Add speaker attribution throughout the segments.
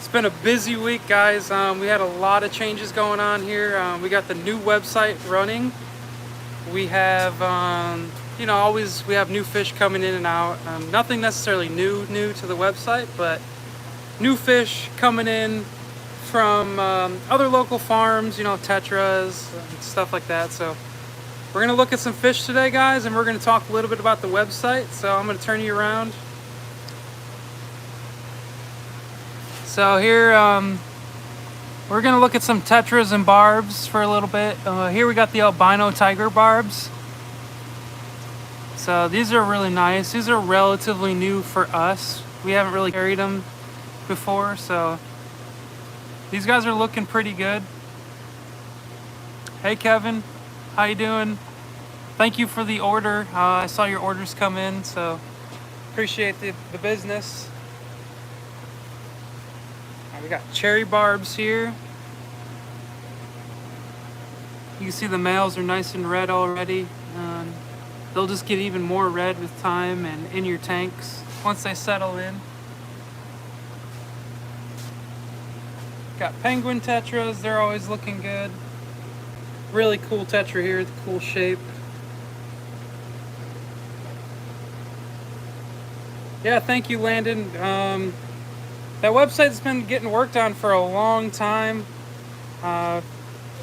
Speaker 1: It's been a busy week, guys. We had a lot of changes going on here. We got the new website running. We have, always we have new fish coming in and out. Nothing necessarily new to the website, but new fish coming in from other local farms, tetras and stuff like that. So we're gonna look at some fish today, guys, and we're gonna talk a little bit about the website. So I'm gonna turn you around. So here, we're gonna look at some tetras and barbs for a little bit. Here we got the albino tiger barbs. So these are really nice. These are relatively new for us. We haven't really carried them before, so these guys are looking pretty good. Hey Kevin, how you doing? Thank you for the order. I saw your orders come in, so appreciate the business. We got cherry barbs here. You can see the males are nice and red already. They'll just get even more red with time and in your tanks once they settle in. Got penguin tetras, they're always looking good. Really cool tetra here, the cool shape. Yeah, thank you, Landon. That website's been getting worked on for a long time.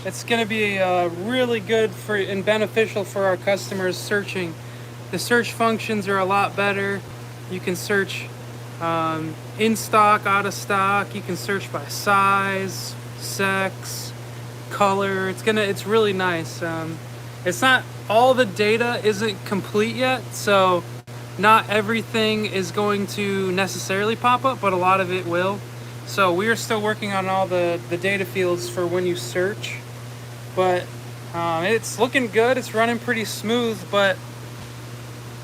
Speaker 1: It's going to be really good and beneficial for our customers searching. The search functions are a lot better. You can search in stock, out of stock. You can search by size, sex, color. It's really nice. It's not all the data isn't complete yet, so not everything is going to necessarily pop up, but a lot of it will. So we are still working on all the data fields for when you search, but it's looking good. It's running pretty smooth. But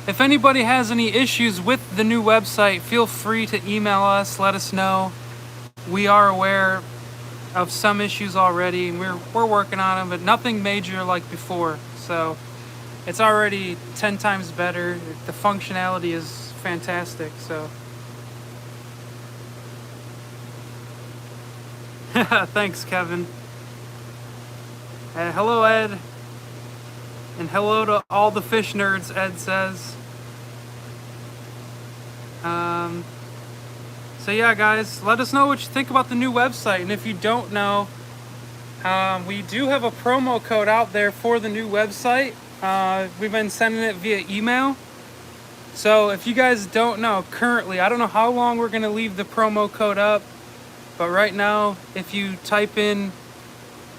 Speaker 1: if anybody has any issues with the new website, feel free to email us, let us know. We are aware of some issues already, and we're working on them, but nothing major like before. So it's already 10 times better. The functionality is fantastic. So thanks, Kevin. Hello, Ed. And hello to all the fish nerds, Ed says. So yeah, guys, let us know what you think about the new website. And if you don't know, we do have a promo code out there for the new website. We've been sending it via email. So if you guys don't know, currently, I don't know how long we're going to leave the promo code up, but right now, if you type in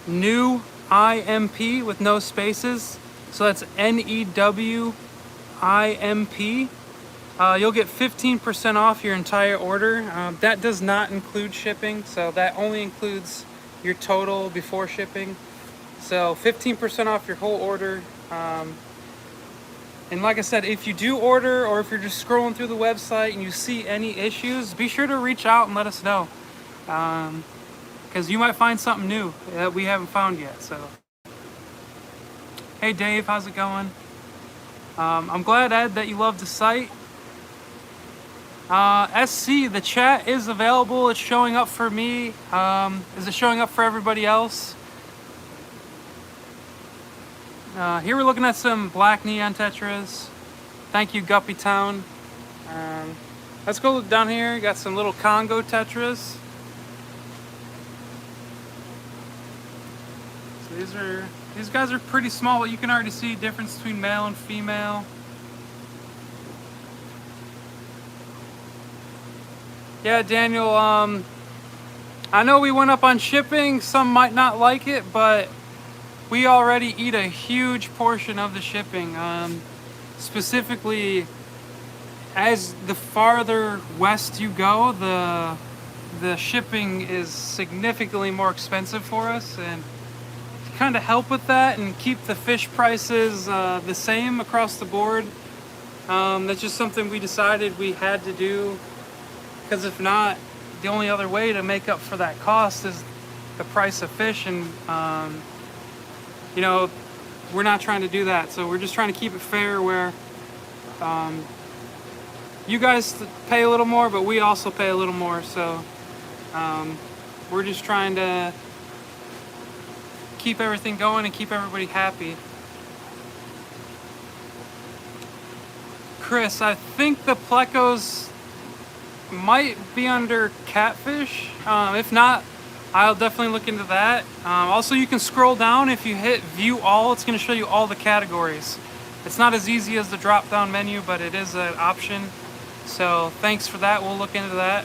Speaker 1: new IMP with no spaces, so that's NEWIMP, you'll get 15% off your entire order. That does not include shipping, so that only includes your total before shipping. So 15% off your whole order. And like I said, if you do order, or if you're just scrolling through the website and you see any issues, be sure to reach out and let us know, because you might find something new that we haven't found yet. So hey Dave, how's it going? I'm glad, Ed, that you love the site. SC, the chat is available. It's showing up for me. Is it showing up for everybody else? Here we're looking at some black neon tetras. Thank you, Guppy Town. Let's go down here. Got some little Congo tetras. So these guys are pretty small, but you can already see difference between male and female. Yeah, Daniel, I know we went up on shipping. Some might not like it, but we already eat a huge portion of the shipping. Specifically, as the farther west you go, the shipping is significantly more expensive for us, and to kind of help with that and keep the fish prices the same across the board, that's just something we decided we had to do, because if not, the only other way to make up for that cost is the price of fish, and we're not trying to do that. So we're just trying to keep it fair, where you guys pay a little more, but we also pay a little more. So We're just trying to keep everything going and keep everybody happy. Chris, I think the plecos might be under catfish. If not, I'll definitely look into that. Also, you can scroll down. If you hit view all, it's going to show you all the categories. It's not as easy as the drop down menu, but it is an option. So thanks for that. We'll look into that.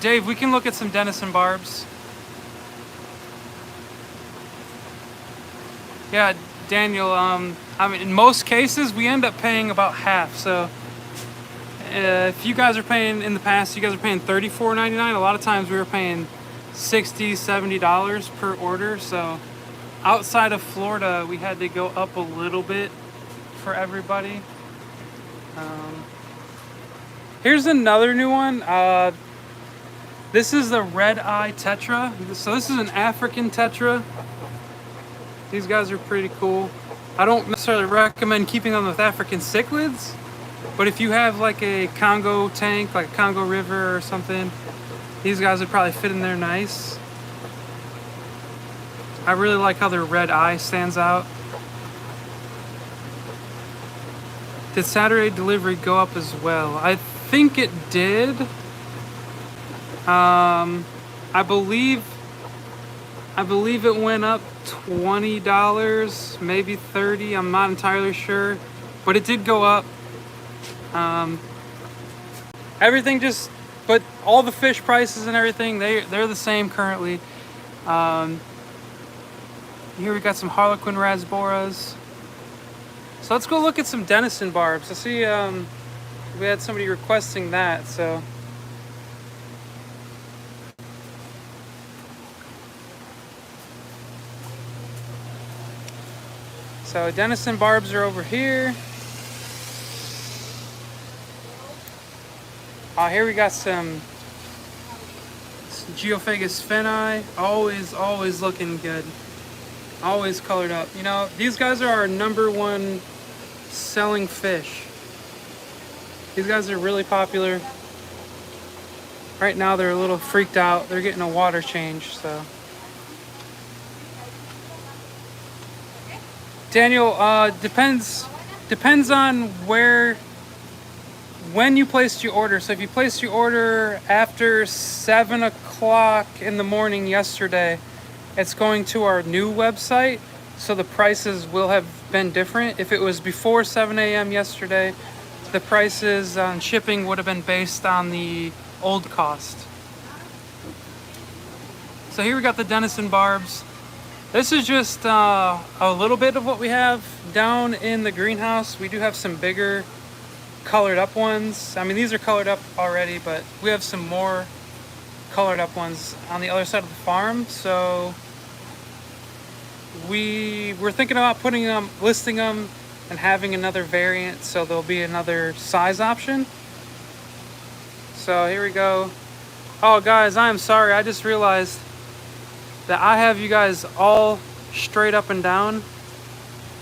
Speaker 1: Dave, we can look at some Denison barbs. Yeah, Daniel, I mean, in most cases, we end up paying about half. So if you guys are paying, in the past, you guys are paying $34.99. A lot of times we were paying $60, $70 per order. So outside of Florida, we had to go up a little bit for everybody. Here's another new one. This is the red eye tetra. So this is an African tetra. These guys are pretty cool. I don't necessarily recommend keeping them with African cichlids, but if you have like a Congo tank, like a Congo River or something, these guys would probably fit in there nice. I really like how their red eye stands out. Did Saturday delivery go up as well? I think it did. I believe it went up $20, maybe $30. I'm not entirely sure, but it did go up. Everything but all the fish prices and everything, they're the same currently. Here we got some Harlequin Rasboras. So let's go look at some Denison barbs. I see we had somebody requesting that, so. So Denison barbs are over here. Here we got some Geophagus finni. Always looking good. Always colored up. You know, these guys are our #1 selling fish. These guys are really popular. Right now they're a little freaked out. They're getting a water change, so. Daniel, depends on when you placed your order. So if you placed your order after 7 o'clock in the morning yesterday, it's going to our new website, so the prices will have been different. If it was before 7 a.m. yesterday, the prices on shipping would have been based on the old cost. So here we got the Denison barbs. This is just a little bit of what we have down in the greenhouse. We do have some bigger colored up ones. I mean, these are colored up already, but we have some more colored up ones on the other side of the farm. So we were thinking about listing them and having another variant, so there'll be another size option. So here we go. Oh guys, I am sorry, I just realized that I have you guys all straight up and down.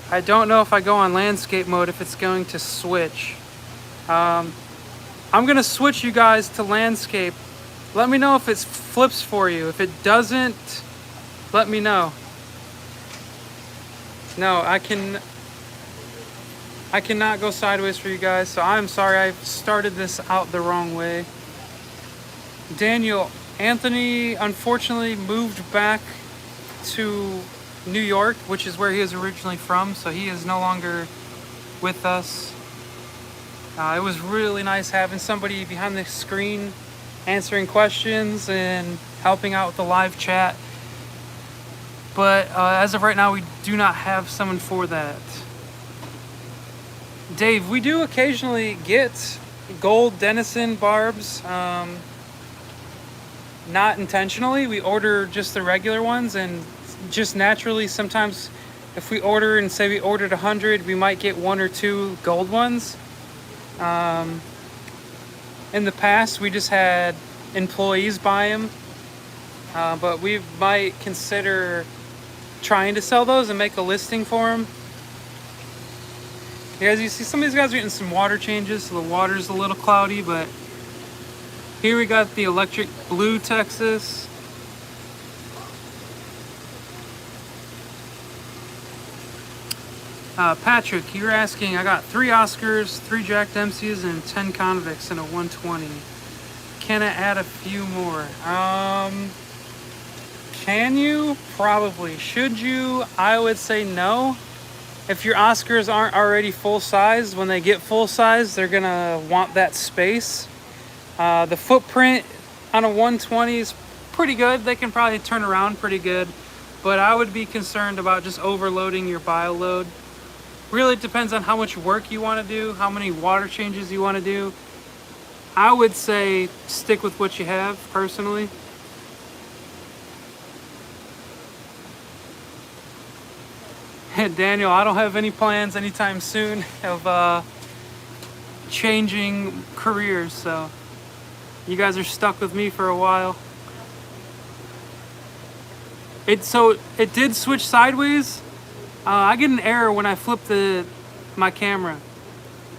Speaker 1: I don't know if I go on landscape mode if it's going to switch. I'm gonna switch you guys to landscape. Let me know if it flips for you. If it doesn't, let me know. No, I cannot go sideways for you guys, so I'm sorry I started this out the wrong way. Daniel, Anthony unfortunately moved back to New York, which is where he is originally from, so he is no longer with us. It was really nice having somebody behind the screen answering questions and helping out with the live chat. But as of right now, we do not have someone for that. Dave, we do occasionally get gold Denison barbs. Not intentionally. We order just the regular ones, and just naturally sometimes if we order and say we ordered 100, we might get 1 or 2 gold ones. In the past we just had employees buy them, but we might consider trying to sell those and make a listing for them. As you see, some of these guys are getting some water changes, so the water's a little cloudy, but Here we got the electric blue Texas. Patrick, you're asking, I got 3 Oscars, 3 Jack Dempseys, and 10 convicts in a 120. Can I add a few more? Can you? Probably. Should you? I would say no. If your Oscars aren't already full size, when they get full size, they're gonna want that space. The footprint on a 120 is pretty good. They can probably turn around pretty good, but I would be concerned about just overloading your bio load. Really depends on how much work you want to do, how many water changes you want to do. I would say stick with what you have, personally. Daniel, I don't have any plans anytime soon of changing careers, so you guys are stuck with me for a while. It did switch sideways. I get an error when I flip my camera.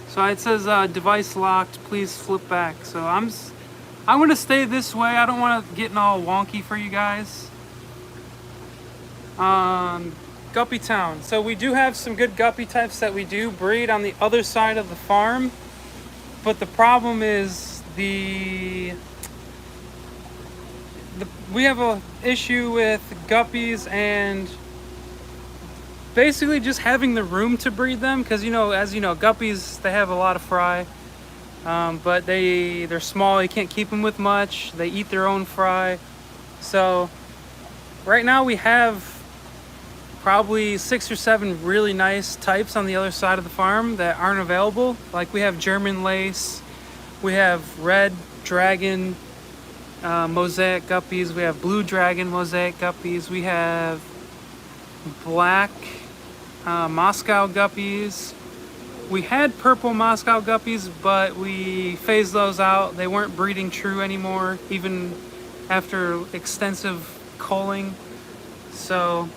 Speaker 1: So it says device locked, please flip back. So I'm gonna stay this way. I don't want to get all wonky for you guys. Guppy Town. So we do have some good guppy types that we do breed on the other side of the farm, but the problem is we have a issue with guppies and basically just having the room to breed them, because as you know, guppies, they have a lot of fry, but they're small. You can't keep them with much. They eat their own fry. So right now we have probably 6 or 7 really nice types on the other side of the farm that aren't available. Like we have German lace, we have red dragon mosaic guppies, we have blue dragon mosaic guppies, we have black Moscow guppies. We had purple Moscow guppies, but we phased those out. They weren't breeding true anymore, even after extensive culling. So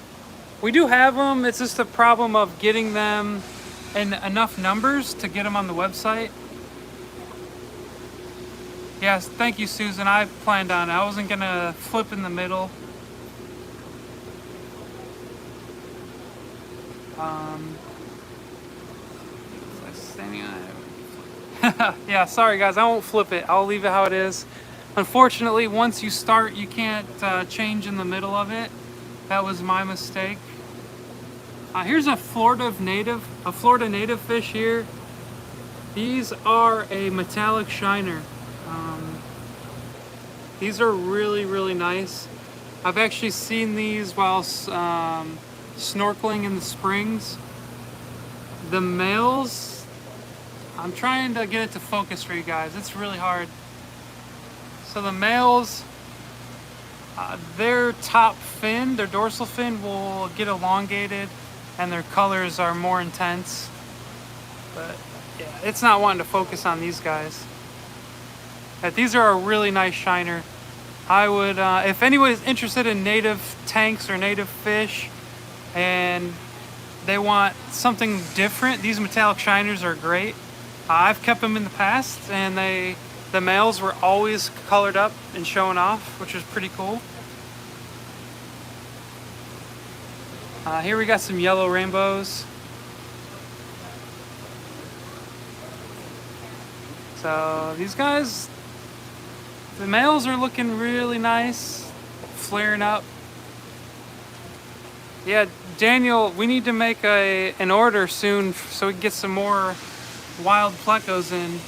Speaker 1: we do have them. It's just a problem of getting them in enough numbers to get them on the website. Yes, thank you, Susan. I planned on it. I wasn't gonna flip in the middle. Yeah, sorry guys, I won't flip it. I'll leave it how it is. Unfortunately, once you start, you can't change in the middle of it. That was my mistake. Here's a Florida native fish here. These are a metallic shiner. These are really, really nice. I've actually seen these while snorkeling in the springs. The males, I'm trying to get it to focus for you guys. It's really hard. So the males, their top fin, their dorsal fin will get elongated and their colors are more intense. But yeah, it's not wanting to focus on these guys. But these are a really nice shiner. I would, if anybody's interested in native tanks or native fish and they want something different, these metallic shiners are great. I've kept them in the past, and the males were always colored up and showing off, which was pretty cool. Here we got some yellow rainbows. So these guys, the males are looking really nice, flaring up. Yeah, Daniel, we need to make an order soon so we can get some more wild plecos in.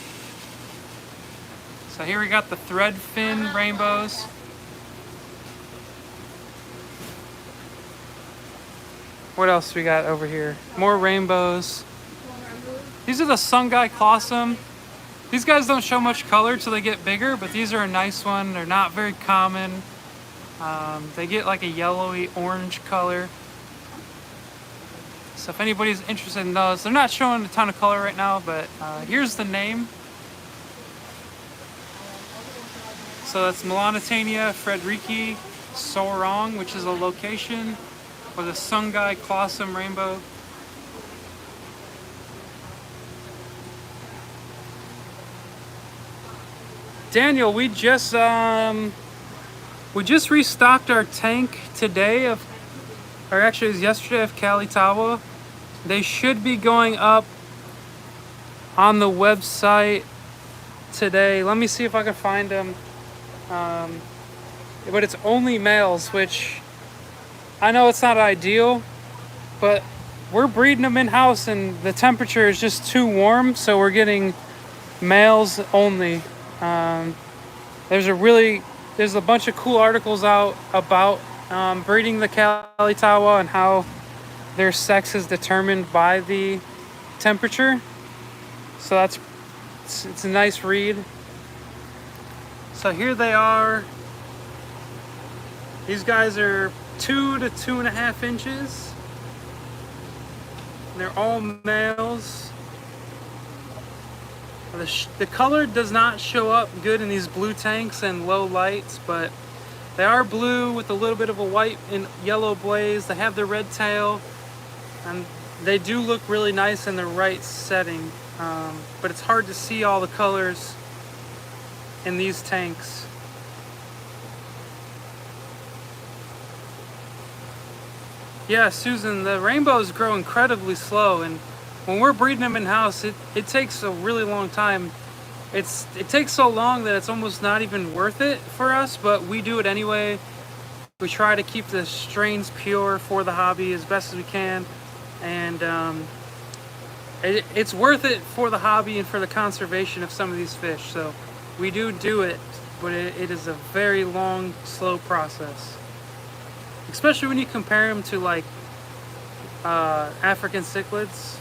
Speaker 1: So here we got the thread fin rainbows. What else we got over here? More rainbows. These are the Sungai Clawsome. These guys don't show much color till they get bigger, but these are a nice one. They're not very common. They get like a yellowy orange color. So if anybody's interested in those, they're not showing a ton of color right now, but here's the name. So that's Melanitania frederici Sorong, which is a location for the Sungai Clawsome rainbow. Daniel, we just restocked our tank today of, or actually it was yesterday, of Kalitawa. They should be going up on the website today. Let me see if I can find them. But it's only males, which I know it's not ideal, but we're breeding them in-house and the temperature is just too warm, so we're getting males only. There's a bunch of cool articles out about breeding the Kalitawa and how their sex is determined by the temperature. So it's a nice read. So here they are. These guys are 2 to 2.5 inches. They're all males. The color does not show up good in these blue tanks and low lights, but they are blue with a little bit of a white and yellow blaze. They have the red tail, and they do look really nice in the right setting. But it's hard to see all the colors in these tanks. Yeah, Susan, the rainbows grow incredibly slow, and when we're breeding them in-house, it takes a really long time. It takes so long that it's almost not even worth it for us, but we do it anyway. We try to keep the strains pure for the hobby as best as we can, and it's worth it for the hobby and for the conservation of some of these fish. So we do it, but it is a very long, slow process. Especially when you compare them to like African cichlids.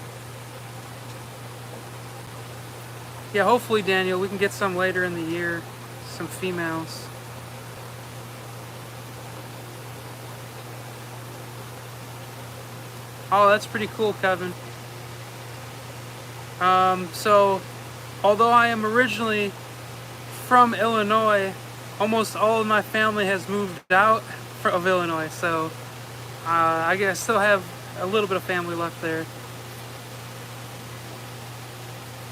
Speaker 1: Yeah, hopefully, Daniel, we can get some later in the year, some females. Oh, that's pretty cool, Kevin. So, although I am originally from Illinois, almost all of my family has moved out of Illinois, so I guess I still have a little bit of family left there.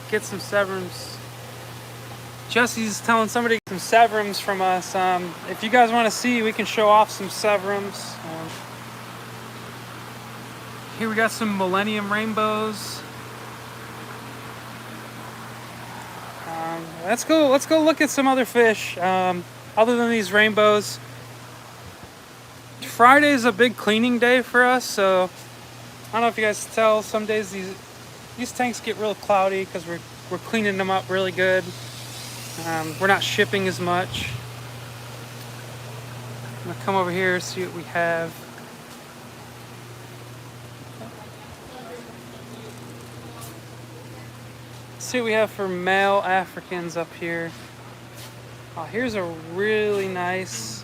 Speaker 1: Get some Severums. Jesse's telling somebody to get some Severums from us. If you guys want to see, we can show off some Severums. Here we got some Millennium Rainbows. Let's go look at some other fish other than these rainbows. Friday is a big cleaning day for us, so I don't know if you guys can tell, some days these tanks get real cloudy because we're cleaning them up really good. We're not shipping as much. I'm gonna come over here, see what we have. Let's see what we have for male Africans up here. Oh, here's a really nice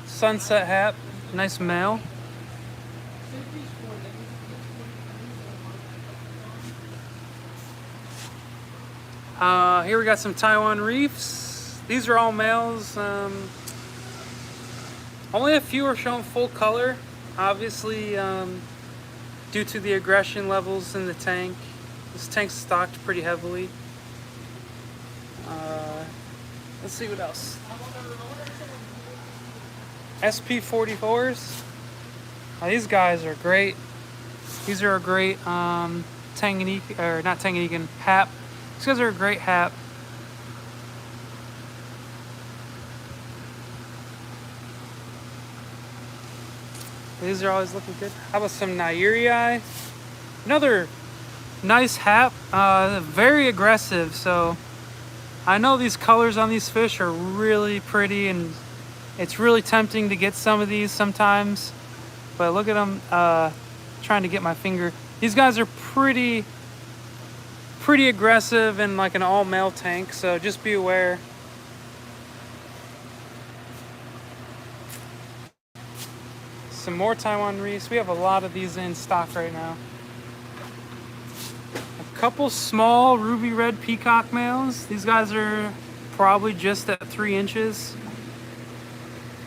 Speaker 1: sunset hat, nice male. Here we got some Taiwan Reefs. These are all males. Only a few are showing full color, obviously due to the aggression levels in the tank. This tank's stocked pretty heavily. Let's see what else. SP44s. These guys are great. These are a great Tanganyika, or not Tanganyika, hap. These guys are a great hap. These are always looking good. How about some Nairii? Another nice hap. Very aggressive, so I know these colors on these fish are really pretty, and it's really tempting to get some of these sometimes. But look at them, trying to get my finger. These guys are pretty aggressive in like an all-male tank, so just be aware. Some more Taiwan Reefs. We have a lot of these in stock right now. A couple small ruby red peacock males. These guys are probably just at 3 inches.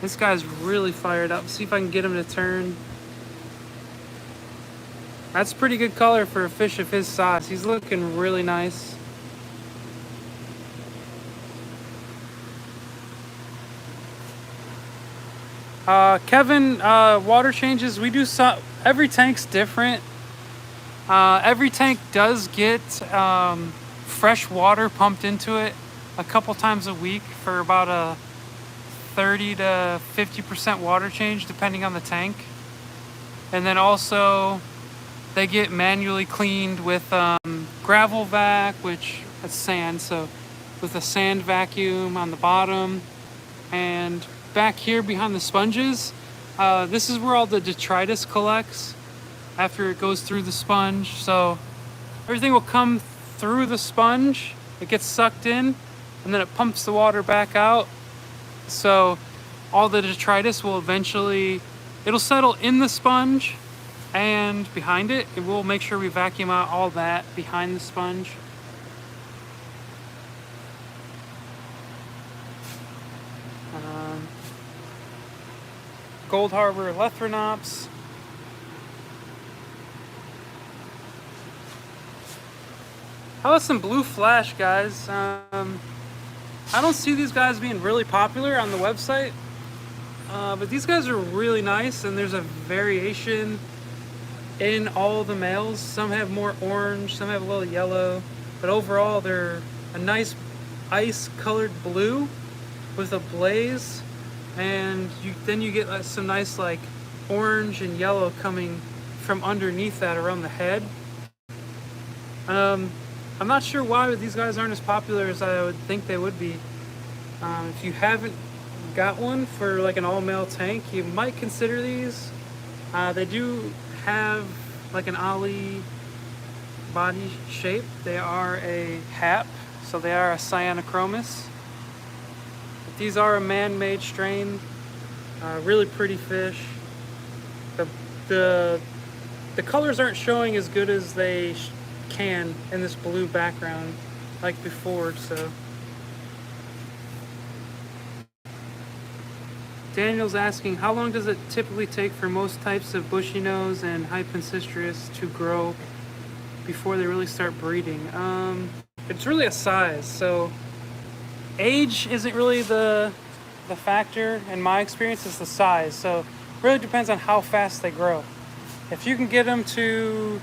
Speaker 1: This guy's really fired up. See if I can get him to turn. That's pretty good color for a fish of his size. He's looking really nice. Kevin, water changes, we do some, every tank's different. Every tank does get fresh water pumped into it a couple times a week for about a 30 to 50% water change depending on the tank. And then also they get manually cleaned with gravel vac, which is sand, so with a sand vacuum on the bottom. And back here behind the sponges, this is where all the detritus collects after it goes through the sponge. So everything will come through the sponge, it gets sucked in, and then it pumps the water back out. So all the detritus will eventually, it'll settle in the sponge and behind it. It will make sure we vacuum out all that behind the sponge. Gold Harbor Lethrinops. How about some blue flash, guys? I don't see these guys being really popular on the website, but these guys are really nice, and there's a variation in all the males. Some have more orange, some have a little yellow, but overall they're a nice ice colored blue with a blaze, and then you get some nice like orange and yellow coming from underneath that around the head. I'm not sure why these guys aren't as popular as I would think they would be. If you haven't got one for like an all-male tank, you might consider these. They do have like an ollie body shape. They are a hap, so they are a cyanochromis. But these are a man-made strain. Really pretty fish. The colors aren't showing as good as they can in this blue background like before. So Daniel's asking, how long does it typically take for most types of bushy nose and hypensistrus to grow before they really start breeding? It's really a size, so age isn't really the factor. In my experience, it's the size. So it really depends on how fast they grow. If you can get them to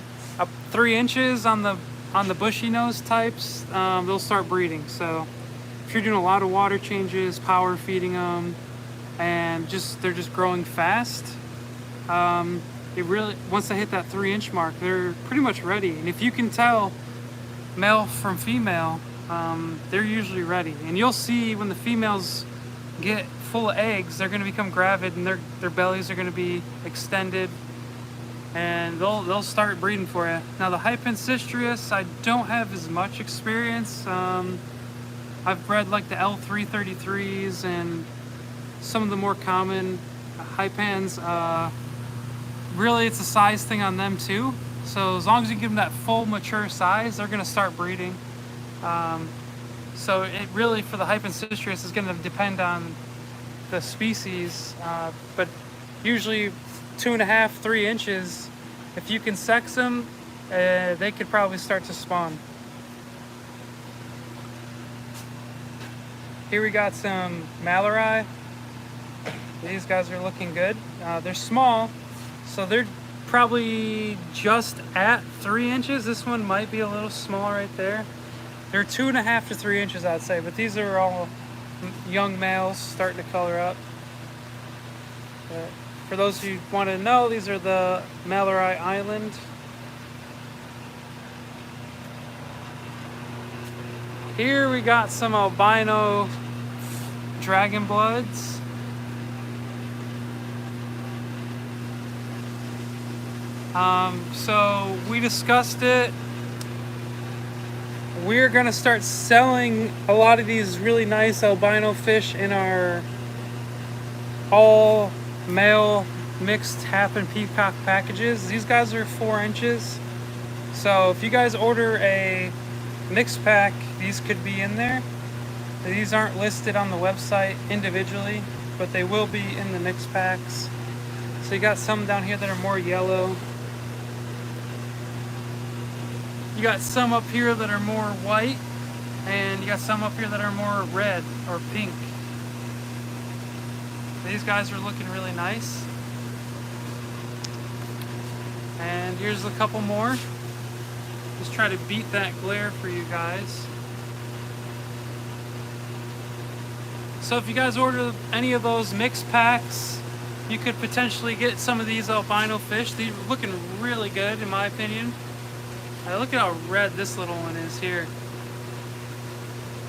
Speaker 1: 3 inches on the bushy nose types, they'll start breeding. So if you're doing a lot of water changes, power feeding them, and they're just growing fast, it really, once they hit that 3-inch mark, they're pretty much ready. And if you can tell male from female, they're usually ready. And you'll see when the females get full of eggs, they're going to become gravid, and their bellies are going to be extended, and they'll start breeding for you. Now the hypensistrus, I don't have as much experience. I've bred like the L333s and some of the more common hypens. Really, it's a size thing on them too. So as long as you give them that full mature size, they're going to start breeding. So it really, for the hypensistrus, is going to depend on the species, but usually 2.5, 3 inches. If you can sex them, they could probably start to spawn. Here we got some Mallory. These guys are looking good. They're small, so they're probably just at 3 inches. This one might be a little small right there. They're 2.5 to 3 inches, I'd say, but these are all young males starting to color up. For those of you who want to know, these are the Mallory Island. Here we got some albino dragon bloods. So we discussed it. We're gonna start selling a lot of these really nice albino fish in our all male mixed hap and peacock packages. These guys are 4 inches. So if you guys order a mixed pack, these could be in there. These aren't listed on the website individually, but they will be in the mixed packs. So you got some down here that are more yellow. You got some up here that are more white, and you got some up here that are more red or pink. These guys are looking really nice. And here's a couple more. Just try to beat that glare for you guys. So if you guys order any of those mix packs, you could potentially get some of these albino fish. These are looking really good in my opinion. Look at how red this little one is here.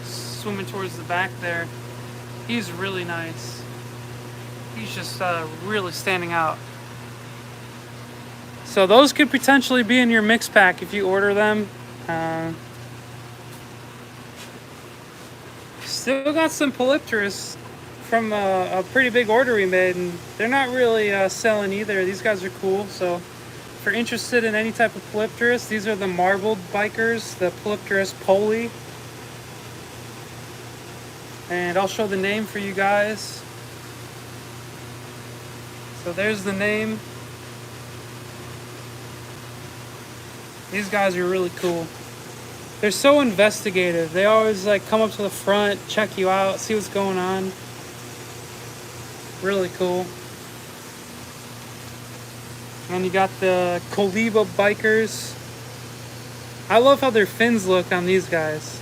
Speaker 1: Swimming towards the back there. He's really nice. He's just really standing out. So those could potentially be in your mix pack if you order them. Still got some Polypterus from a pretty big order we made, and they're not really selling either. These guys are cool, so if you're interested in any type of Polypterus, these are the marbled bikers, the Polypterus poli. And I'll show the name for you guys. So there's the name. These guys are really cool. They're so investigative. They always like come up to the front, check you out, see what's going on. Really cool. And you got the Coliba bikers. I love how their fins look on these guys.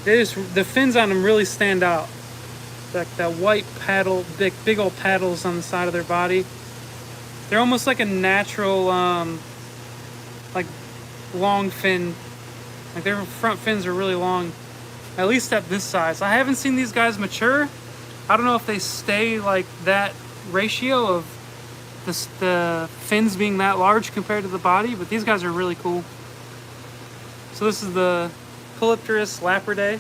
Speaker 1: The fins on them really stand out. Like that white paddle, big old paddles on the side of their body. They're almost like a natural, like long fin. Like their front fins are really long, at least at this size. I haven't seen these guys mature. I don't know if they stay like that ratio of the fins being that large compared to the body, but these guys are really cool. So this is the Polypterus lapridae.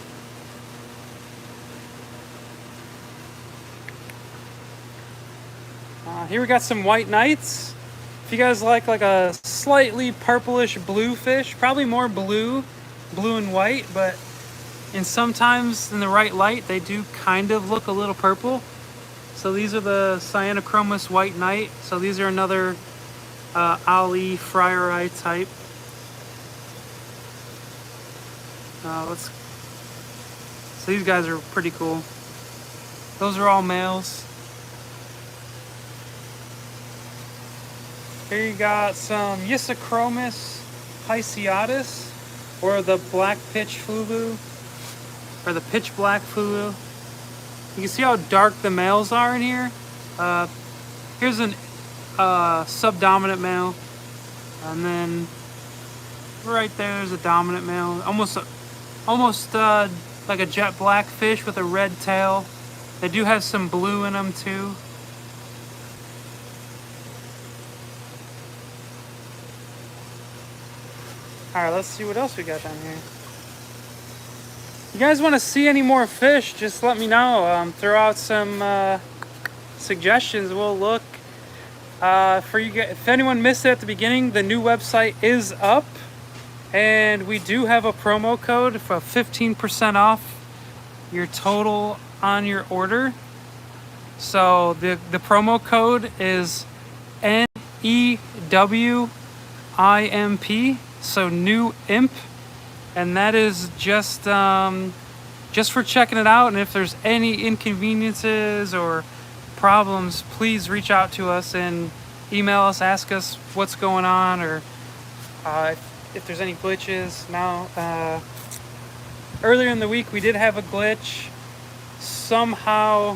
Speaker 1: Here we got some white knights. If you guys like a slightly purplish blue fish, probably more blue and white, but sometimes in the right light they do kind of look a little purple. So these are the Cyanochromis white knight. So these are another Ali Frieri type. So these guys are pretty cool. Those are all males. Here you got some Ysichromis pisciatus, or the black pitch fluvu, or the pitch black fluvu. You can see how dark the males are in here. Here's an subdominant male, and then right there's a dominant male. Almost like a jet black fish with a red tail. They do have some blue in them too. Alright, let's see what else we got down here. You guys want to see any more fish, just let me know. Throw out some suggestions. We'll look. For you guys, if anyone missed it at the beginning, the new website is up. And we do have a promo code for 15% off your total on your order. So the promo code is NEWIMP. So new imp, and that is just for checking it out. And if there's any inconveniences or problems, please reach out to us and email us, ask us what's going on, or if there's any glitches. Now, earlier in the week we did have a glitch. Somehow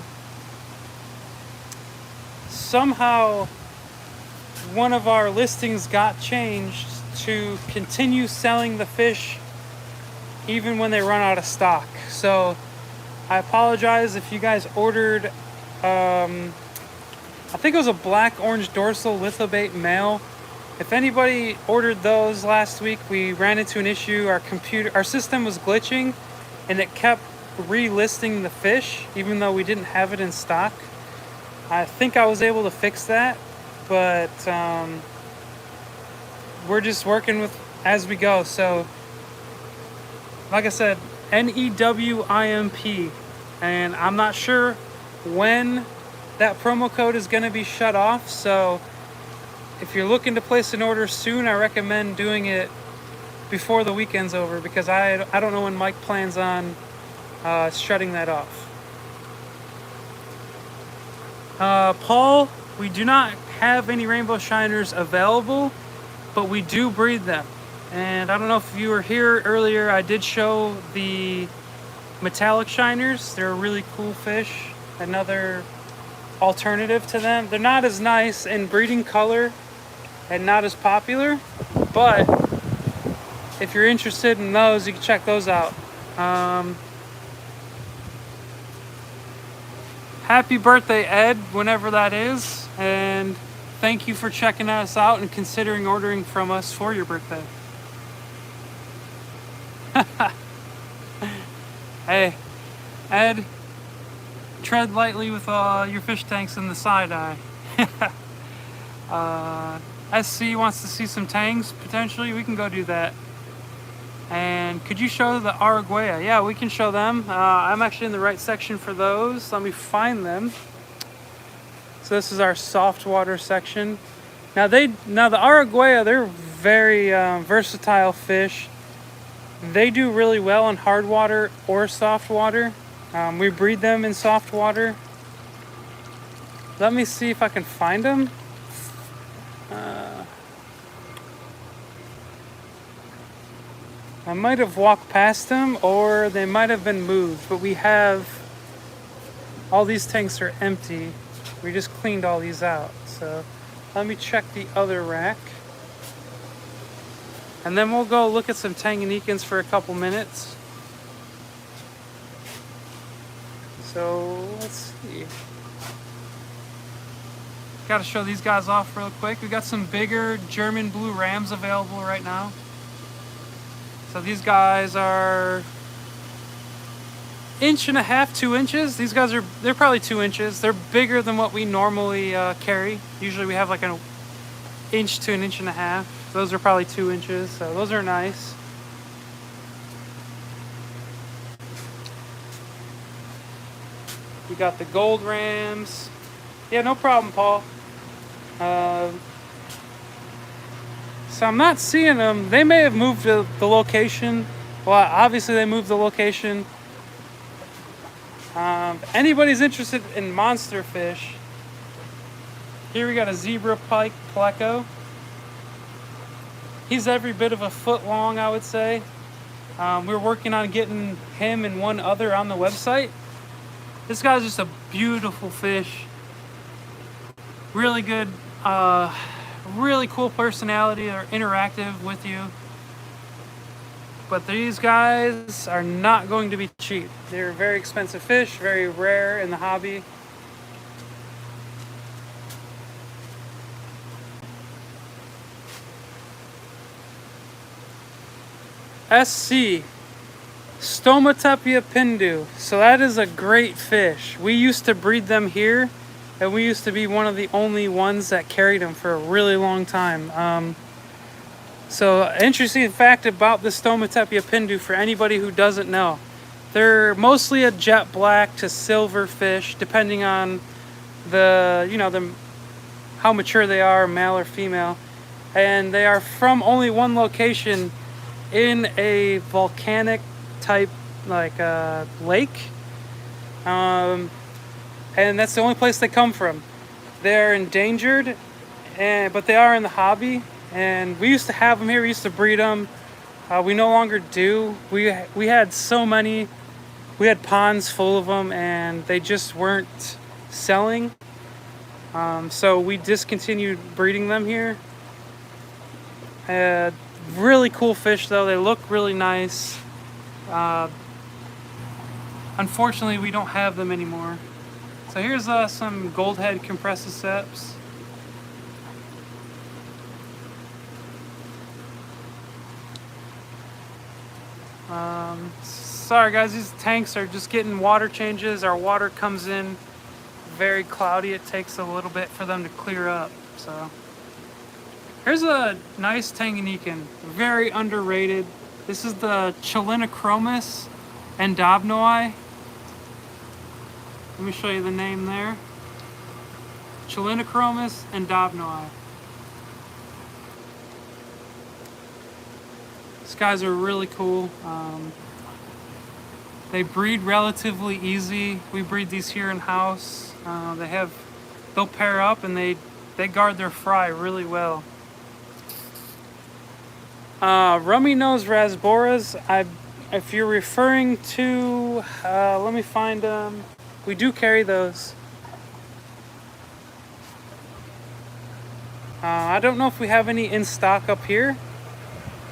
Speaker 1: one of our listings got changed to continue selling the fish even when they run out of stock. So I apologize if you guys ordered I think it was a black orange dorsal lithobate male. If anybody ordered those last week, we ran into an issue. Our system was glitching and it kept relisting the fish even though we didn't have it in stock. I think I was able to fix that, but we're just working with as we go. So like I said, NEWIMP, and I'm not sure when that promo code is going to be shut off. So if you're looking to place an order soon, I recommend doing it before the weekend's over, because I don't know when Mike plans on shutting that off. Paul, we do not have any rainbow shiners available, but we do breed them. And I don't know if you were here earlier, I did show the metallic shiners. They're a really cool fish. Another alternative to them. They're not as nice in breeding color and not as popular, but if you're interested in those, you can check those out. Happy birthday, Ed, whenever that is, and thank you for checking us out and considering ordering from us for your birthday. Hey, Ed, tread lightly with your fish tanks in the side eye. SC wants to see some tangs, potentially. We can go do that. And could you show the Araguaia? Yeah, we can show them. I'm actually in the right section for those. Let me find them. So this is our soft water section. Now the Araguaia, they're very versatile fish. They do really well in hard water or soft water. We breed them in soft water. Let me see if I can find them. I might have walked past them or they might have been moved, but we have, all these tanks are empty. We just cleaned all these out. So let me check the other rack. And then we'll go look at some Tanganyikans for a couple minutes. So let's see. Gotta show these guys off real quick. We got some bigger German blue rams available right now. So these guys are 1.5 to 2 inches. These guys they're probably 2 inches. They're bigger than what we normally carry. Usually we have like an 1 to 1.5 inches. Those are probably 2 inches. So those are nice. We got the gold rams. Yeah, no problem, Paul. So I'm not seeing them. They may have moved the location. Well, obviously they moved the location. If anybody's interested in monster fish, here we got a zebra pike pleco. He's every bit of a foot long, I would say. We're working on getting him and one other on the website. This guy's just a beautiful fish. Really good, really cool personality. They're interactive with you. But these guys are not going to be cheap. They're very expensive fish, very rare in the hobby. SC, Stomatopia pindu. So that is a great fish. We used to breed them here, and we used to be one of the only ones that carried them for a really long time. So interesting fact about the Stomatopia pindu for anybody who doesn't know. They're mostly a jet black to silver fish, depending on how mature they are, male or female. And they are from only one location in a volcanic type lake. And that's the only place they come from. They're endangered, but they are in the hobby. And we used to have them here. We used to breed them. We no longer do. We had so many. We had ponds full of them, and they just weren't selling. So we discontinued breeding them here. Really cool fish, though. They look really nice. Unfortunately, we don't have them anymore. So here's some goldhead compressiceps. Sorry guys, these tanks are just getting water changes. Our water comes in very cloudy. It takes a little bit for them to clear up. So here's a nice Tanganyikan, very underrated. This is the Chilinachromis endobnoi. Let me show you the name there. Chilinachromis endobnoi. These guys are really cool. They breed relatively easy. We breed these here in house. They have they'll pair up and they guard their fry really well. Rummy nose rasboras. If you're referring to, let me find them. We do carry those. I don't know if we have any in stock up here,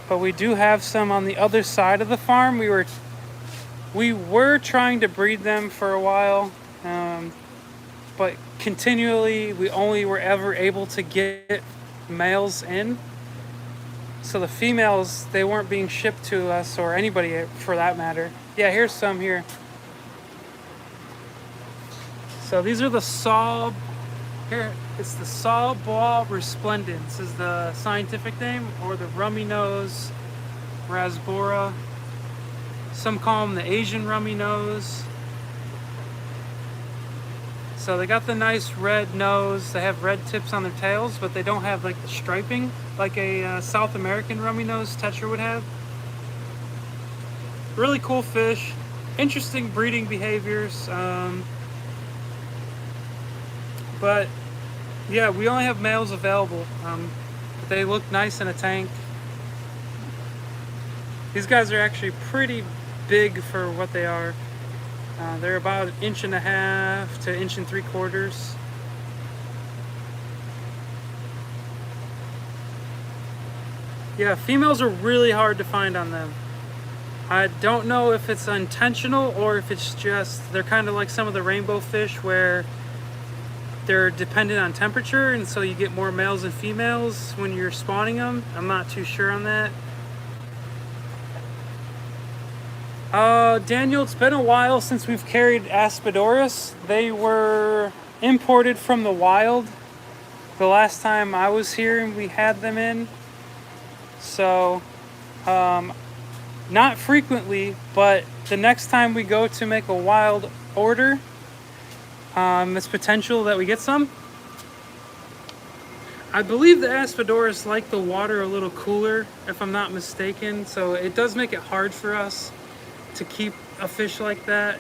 Speaker 1: but we do have some on the other side of the farm. We were trying to breed them for a while, but continually we only were ever able to get males in. So the females, they weren't being shipped to us, or anybody for that matter. Yeah, here's some here. So these are the saw. Here, it's the Saw Bois Resplendens is the scientific name, or the rummy nose rasbora. Some call them the Asian rummy nose. So they got the nice red nose. They have red tips on their tails, but they don't have like the striping like a South American rummy nose tetra would have. Really cool fish. Interesting breeding behaviors. But yeah, we only have males available. They look nice in a tank. These guys are actually pretty big for what they are. They're about 1.5 to 1.75 inches. Yeah, females are really hard to find on them. I don't know if it's intentional or if it's just, they're kind of like some of the rainbow fish where they're dependent on temperature, and so you get more males and females when you're spawning them. I'm not too sure on that. Daniel, it's been a while since we've carried Aspidoris. They were imported from the wild the last time I was here and we had them in. So, not frequently, but the next time we go to make a wild order, it's potential that we get some. I believe the Aspidoris like the water a little cooler, if I'm not mistaken, so it does make it hard for us to keep a fish like that,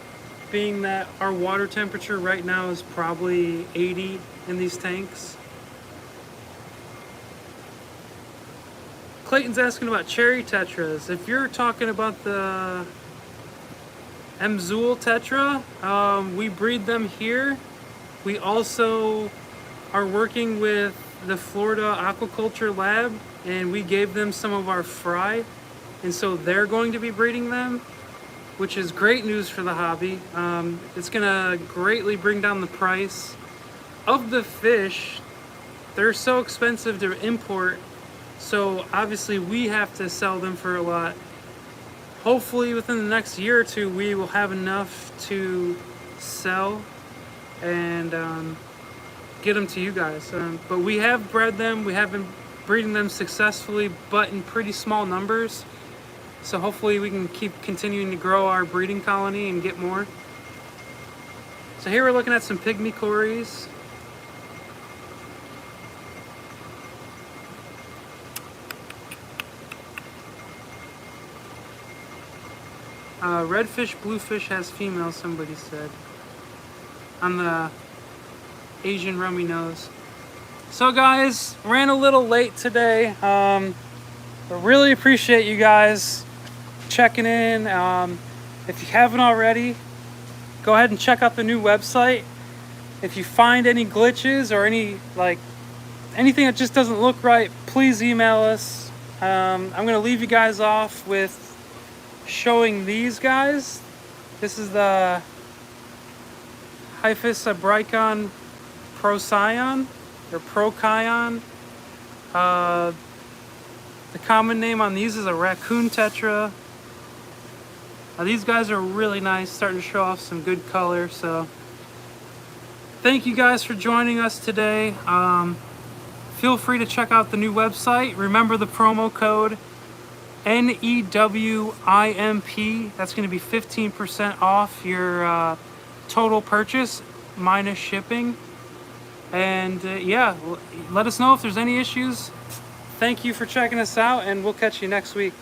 Speaker 1: being that our water temperature right now is probably 80 in these tanks. Clayton's asking about cherry tetras. If you're talking about the Mzul tetra, we breed them here. We also are working with the Florida Aquaculture Lab, and we gave them some of our fry, and so they're going to be breeding them, which is great news for the hobby. It's gonna greatly bring down the price of the fish. They're so expensive to import, so obviously we have to sell them for a lot. Hopefully within the next year or two we will have enough to sell and get them to you guys. But we have bred them, we have been breeding them successfully, but in pretty small numbers. So hopefully we can keep continuing to grow our breeding colony and get more. So here we're looking at some pygmy cories. Redfish, bluefish has females, somebody said, on the Asian rummy nose. So guys, ran a little late today, but really appreciate you guys checking in. If you haven't already, go ahead and check out the new website. If you find any glitches or anything that just doesn't look right, please email us. I'm gonna leave you guys off with showing these guys. This is the Hyphus abricon procyon or procyon. The common name on these is a raccoon tetra. These guys are really nice, starting to show off some good color. So thank you guys for joining us today. Feel free to check out the new website. Remember the promo code NEWIMP. That's going to be 15% off your total purchase minus shipping. And yeah, let us know if there's any issues. Thank you for checking us out, and we'll catch you next week.